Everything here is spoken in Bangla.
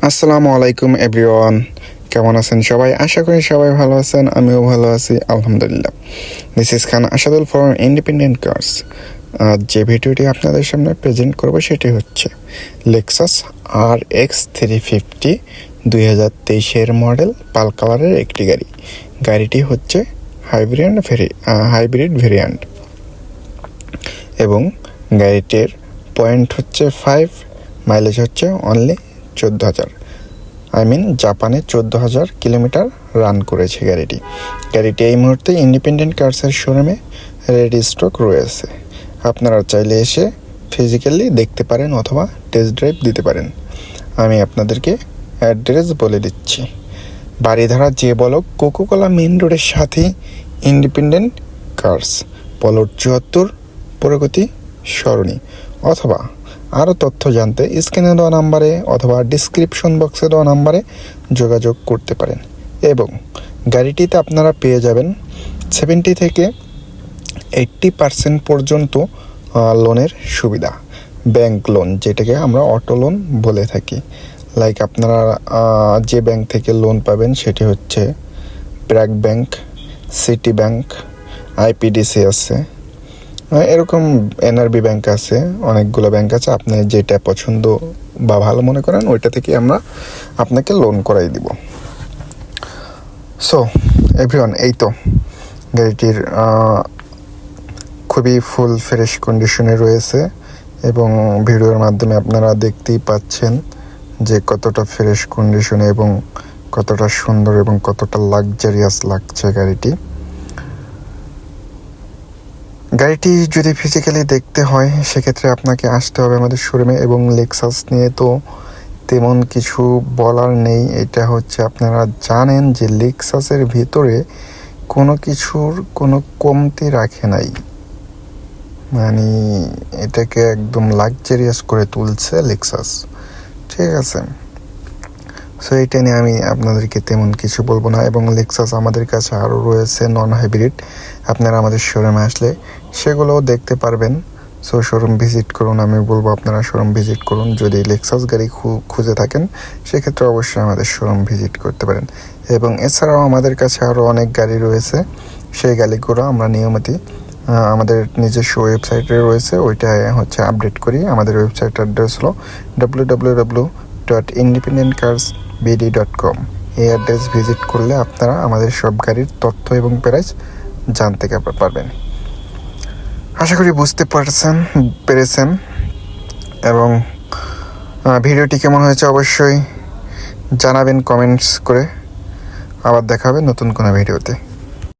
আসসালামু আলাইকুম এভরিওয়ান, কেমন আছেন সবাই? আশা করি সবাই ভালো আছেন, আমিও ভালো আছি আলহামদুলিল্লাহ। This is Khan Asadul from independent cars. যে ভিডিওটি আপনাদের সামনে প্রেজেন্ট করব সেটি হচ্ছে লেক্সাস RX 350 2023 মডেল পাল কালারের একটি গাড়ি। গাড়িটি হচ্ছে হাইব্রিড ভেরিয়ান্ট এবং গাড়িটির পয়েন্ট হচ্ছে 5, মাইলেজ হচ্ছে অনলি 14,000। জাপানে 14,000 কিলোমিটার রান করেছে গাড়িটি এই মুহূর্তে ইন্ডিপেন্ডেন্ট কার্সের শোরুমে রেডি স্টক রয়েছে। আপনারা চাইলে এসে ফিজিক্যালি দেখতে পারেন অথবা টেস্ট ড্রাইভ দিতে পারেন। আমি আপনাদেরকে অ্যাড্রেস বলে দিচ্ছি। বাড়িধারা যে বলক কোকোকোলা মেইন রোডের সাথে ইন্ডিপেন্ডেন্ট কার্স, পলট 74, প্রগতি সরণি। অথবা আরও তথ্য জানতে স্ক্রিনে দেওয়া নাম্বারে অথবা ডিসক্রিপশন বক্সে দেওয়া নাম্বারে যোগাযোগ করতে পারেন। এবং গাড়িটিতে আপনারা পেয়ে যাবেন 70 থেকে 80% পর্যন্ত লোনের সুবিধা। ব্যাংক লোন, যেটাকে আমরা অটো লোন বলে থাকি। লাইক আপনারা যে ব্যাংক থেকে লোন পাবেন সেটি হচ্ছে BRAC bank, city bank, IPDC আছে, এরকম NRB ব্যাংক আছে, অনেকগুলো ব্যাংক আছে। আপনি যেটা পছন্দ বা ভালো মনে করেন ওইটা থেকে আমরা আপনাকে লোন করাই দিব। সো এভরিওয়ান, এই তো গাড়িটির খুবই ফুল ফ্রেশ কন্ডিশনে রয়েছে এবং ভিডিওর মাধ্যমে আপনারা দেখতেই পাচ্ছেন যে কতটা ফ্রেশ কন্ডিশনে এবং কতটা সুন্দর এবং কতটা লাক্সারিয়াস লাগছে গাড়িটি যদি ফিজিক্যালি দেখতে হয় সেক্ষেত্রে আপনাকে আসতে হবে আমাদের শোরুমে। এবং লেক্সাস নিয়ে তো তেমন কিছু বলার নেই। এটা হচ্ছে আপনারা জানেন যে লেক্সাসের ভিতরে কোনো কিছুর কোনো কমতি রাখে নাই, মানে এটাকে একদম লাক্সারিয়াস করে তুলছে লেক্সাস, ঠিক আছে। সো এটা নিয়ে আমি আপনাদেরকে তেমন কিছু বলবো না। এবং লেক্সাস আমাদের কাছে আরও রয়েছে নন হাইব্রিড, আপনারা আমাদের শোরুমে আসলে সেগুলোও দেখতে পারবেন। সো শোরুম ভিজিট করুন, আমি বলবো আপনারা শোরুম ভিজিট করুন। যদি লেক্সাস গাড়ি খুঁজে থাকেন সেক্ষেত্রে অবশ্যই আমাদের শোরুম ভিজিট করতে পারেন। এবং এছাড়াও আমাদের কাছে আরও অনেক গাড়ি রয়েছে, সেই গাড়িগুলো আমরা নিয়মিত আমাদের নিজস্ব ওয়েবসাইটে রয়েছে, ওইটা হচ্ছে আপডেট করি। আমাদের ওয়েবসাইট অ্যাড্রেস হলো www.independentcarsbd.com। এই অ্যাড্রেস ভিজিট করলে আপনারা আমাদের সব গাড়ির তথ্য এবং প্রাইস জানতে পারবেন। আশা করি বুঝতে পেরেছেন এবং ভিডিওটি কেমন হয়েছে অবশ্যই জানাবেন কমেন্টস করে। আবার দেখা হবে নতুন কোনো ভিডিওতে।